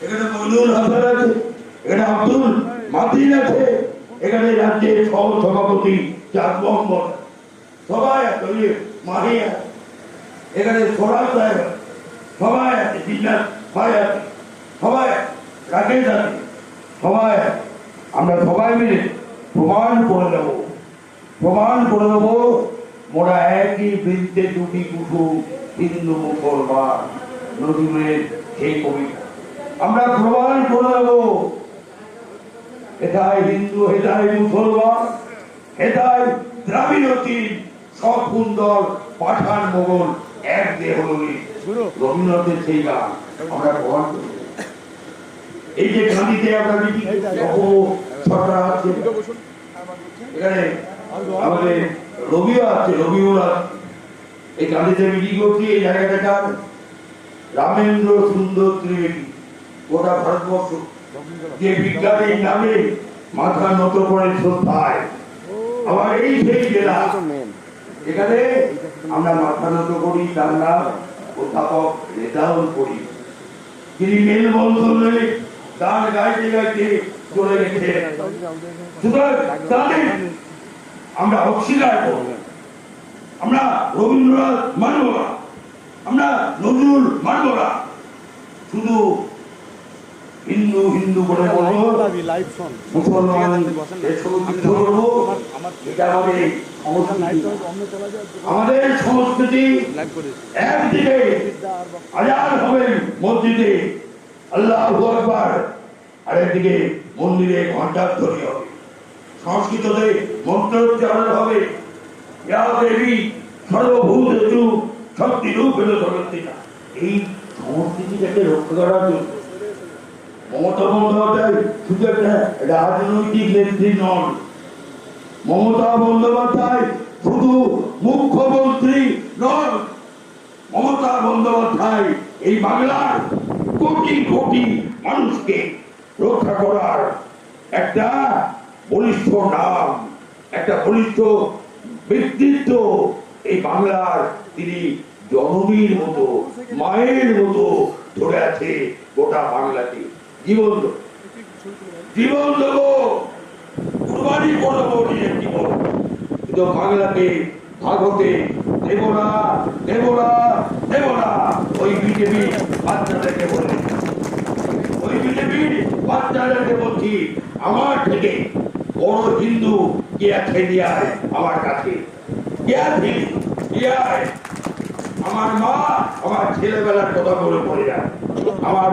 এখানে মইনুল হাসান আছে, এখানে আব্দুল মাতিন আছে, এখানে রাজ্যের সহ সভাপতি চাঁদ মোহাম্মদ সবাই আছে, মাহি আছে, এখানে সোরাল সাহেব সবাই আছে, জিন্নাত ভাই আছে, সবাই রাকেশ আছে, সবাই আমরা সবাই মিলে প্রমাণ করে দেব মোরা একই বৃত্তে দুটি কুসুম, হিন্দু মুসলমান, নজরুলের সেই কবিতা আমরা প্রমাণ করে দেব। হেদায় হিন্দু, হেদায় মুসলমান, হেদায় দ্রাবিড়তি, সব সুন্দর পাঠান মোগল এক দেহ হলি। রবীন্দ্রনাথের সেই গান আমরা প্রমাণ করি। এই যে গান্ধীতে আমরা মিটিং সরকার আছে, এখানে আমাদের রবিও আছে, রবিউল আছে, এই গান্ধীতে মিটিং করছি। এই জায়গাটা রামেন্দ্র সুন্দর ত্রিবেদী, গোটা ভারতবর্ষ যে বিজ্ঞানীর নামে মাথা নত করে শ্রদ্ধায়, আবার এই সেই জেলা এখানে আমরা মাথা নত করি, তার নাম অধ্যাপক রেজাউল করি, তিনি মেল বন্ধনে গান গাইতে গাইতে চলে গেছে। সুতরাং তাদের আমরা অস্বীকার করব, আমরা রবীন্দ্রনাথ মানব না, আমরা নজরুল মানব না, শুধু হিন্দু হিন্দু করে বলবো, মুসলমান আমাদের সংস্কৃতি। একদিকে আজান হবে মসজিদে আল্লাহু আকবার, আরেকদিকে মন্দিরে ঘণ্টাধ্বনি হবে, সংস্কৃততে মন্ত্রোচ্চারণ হবে, ইয়া দেবী সর্বভূতেষু শক্তিরূপেণ সর্বত্রিকা। এই সংস্কৃতিটাকে রক্ষা করার জন্য মমতা বন্দ্যোপাধ্যায় শুধু একটা রাজনৈতিক নেত্রী নন, মমতা বন্দ্যোপাধ্যায় শুধু মুখ্যমন্ত্রী নন, মমতা বন্দ্যোপাধ্যায় এই বাংলার কোটি কোটি মানুষকে রক্ষা করার একটা বলিষ্ঠ নাম, একটা বলিষ্ঠ ব্যক্তিত্ব। এই বাংলার তিনি জননীর মতো, মায়ের মতো ধরে আছে গোটা বাংলাকে। জীবন দেব, কুরবানি করবো নিজের জীবন, কিন্তু বাংলাকে ভাগ হতে দেব না, দেব না, দেব না। ওই বিজেপি বাচ্চাদেরকে বলছি, ওই বিজেপি বাচ্চাদেরকে বলছি, আমার থেকে বড় হিন্দু কে আছে নিয়ায় আমার কাছে, কে আছে নিয়ায়। আমার মা আমার ছেলেবেলার কথা বলে পড়ে যায়, আমার